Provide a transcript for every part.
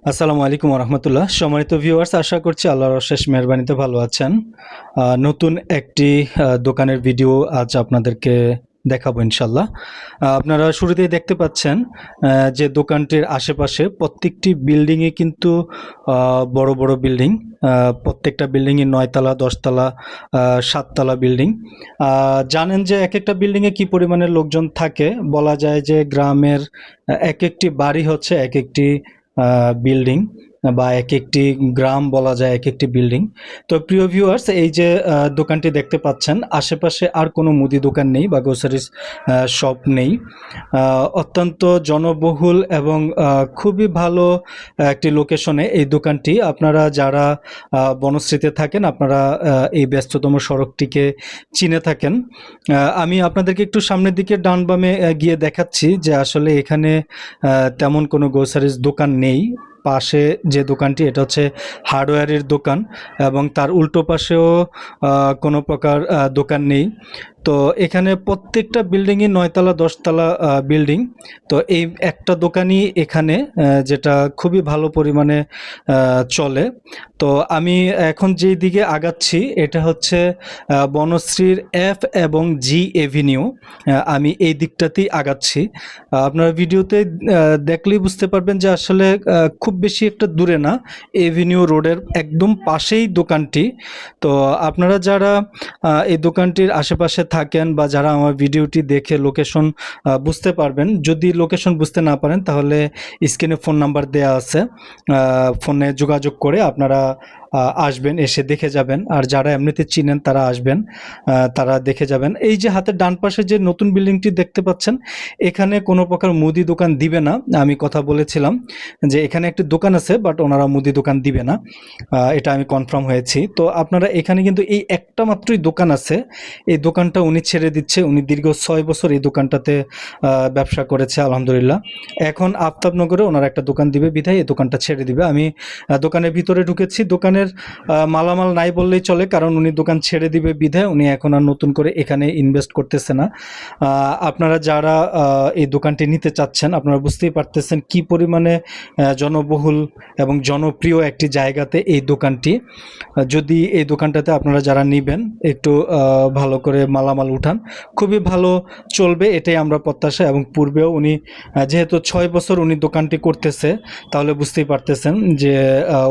আসসালামু আলাইকুম রহমতুল্লাহ। সম্মানিত ভিউয়ার্স, আশা করছি আল্লাহর অশেষ মেহরবানিতে ভালো আছেন। নতুন একটি দোকানের ভিডিও আজ আপনাদেরকে দেখাবো ইনশাল্লাহ। আপনারা শুরুতেই দেখতে পাচ্ছেন যে দোকানটির আশেপাশে প্রত্যেকটি বিল্ডিংয়ে কিন্তু বড় বড় বিল্ডিং। প্রত্যেকটা বিল্ডিংয়ে 9 তলা, 10 তলা, 7 তলা বিল্ডিং। জানেন যে এক একটা বিল্ডিংয়ে কি পরিমাণে লোকজন থাকে। বলা যায় যে গ্রামের এক একটি বাড়ি হচ্ছে এক একটি বিল্ডিং, বা এক একটি গ্রাম বলা যায় এক একটি বিল্ডিং। তো প্রিয় ভিউয়ার্স, এই যে দোকানটি দেখতে পাচ্ছেন, আশেপাশে আর কোনো মুদি দোকান নেই বা গ্রোসারিস শপ নেই। অত্যন্ত জনবহুল এবং খুবই ভালো একটি লোকেশনে এই দোকানটি। আপনারা যারা বনশ্রীতে থাকেন, আপনারা এই ব্যস্ততম সড়কটিকে চিনে থাকেন। আমি আপনাদেরকে একটু সামনের দিকে ডান বামে গিয়ে দেখাচ্ছি যে আসলে এখানে তেমন কোনো গ্রোসারিস দোকান নেই। পাশে যে দোকানটি, এটা হচ্ছে হার্ডওয়্যারের দোকান, এবং তার উল্টো পাশেও কোনো প্রকার দোকান নেই। তো এখানে প্রত্যেকটা বিল্ডিংই 9 তলা, 10 তলা বিল্ডিং। তো এই একটা দোকানই এখানে যেটা খুবই ভালো পরিমাণে চলে। তো আমি এখন যেই দিকে আগাচ্ছি এটা হচ্ছে বনশ্রীর এফ এবং জি এভিনিউ। আমি এই দিকটাতেই আগাচ্ছি। আপনারা ভিডিওতে দেখলেই বুঝতে পারবেন যে আসলে খুব বেশি একটা দূরে না, এভিনিউ রোডের একদম পাশেই দোকানটি। তো আপনারা যারা এই দোকানটির আশেপাশে থাকেন বা যারা আমার ভিডিওটি দেখে লোকেশন বুঝতে পারবেন, যদি লোকেশন বুঝতে না পারেন তাহলে স্ক্রিনে ফোন নাম্বার দেওয়া আছে, ফোনে যোগাযোগ করে আপনারা আসবেন, এসে দেখে যাবেন। আর যারা এমনিতে চিনেন তারা আসবেন, তারা দেখে যাবেন। এই যে হাতের ডান পাশে যে নতুন বিল্ডিংটি দেখতে পাচ্ছেন, এখানে কোনো প্রকার মুদি দোকান দিবে না। আমি কথা বলেছিলাম যে এখানে একটি দোকান আছে, বাট ওনারা মুদি দোকান দিবে না, এটা আমি কনফার্ম হয়েছি। তো আপনারা এখানে কিন্তু এই একটা মাত্রই দোকান আছে, এই দোকানটা উনি ছেড়ে দিচ্ছে। উনি দীর্ঘ 6 বছর এই দোকানটাতে ব্যবসা করেছে আলহামদুলিল্লাহ। এখন আফতাবনগরে ওনার একটা দোকান দিবে বিধায় এই দোকানটা ছেড়ে দিবে। আমি দোকানের ভিতরে ঢুকেছি, দোকানের মালামাল নাই বললেই চলে, কারণ উনি দোকান ছেড়ে দিবে বিধায় উনি এখন আর নতুন করে এখানে ইনভেস্ট করতেছে না। আপনারা যারা এই দোকানটি নিতে চাচ্ছেন, আপনারা বুঝতেই পারতেছেন কি পরিমাণে জনবহুল এবং জনপ্রিয় একটি জায়গাতে এই দোকানটি। যদি এই দোকানটাতে আপনারা যারা নেবেন একটু ভালো করে মালামাল উঠান, খুবই ভালো চলবে এটাই আমরা প্রত্যাশা। এবং পূর্বেও উনি যেহেতু 6 বছর উনি দোকানটি করতেছে, তাহলে বুঝতেই পারতেছেন যে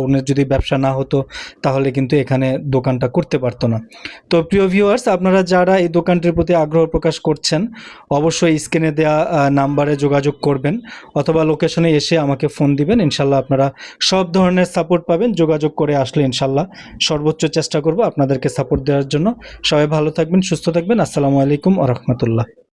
উনি যদি ব্যবসা না হতো তাহলে কিন্তু এখানে দোকানটা করতে পারতো না। তো প্রিয় ভিউয়ার্স, আপনারা যারা এই দোকানটির প্রতি আগ্রহ প্রকাশ করছেন, অবশ্যই স্ক্রিনে দেওয়া নাম্বারে যোগাযোগ করবেন, অথবা লোকেশনে এসে আমাকে ফোন দিবেন। ইনশাল্লাহ আপনারা সব ধরনের সাপোর্ট পাবেন। যোগাযোগ করে আসলে ইনশাল্লাহ সর্বোচ্চ চেষ্টা করব আপনাদেরকে সাপোর্ট দেওয়ার জন্য। সবাই ভালো থাকবেন, সুস্থ থাকবেন। আসসালামু আলাইকুম ওয়া রাহমাতুল্লাহ।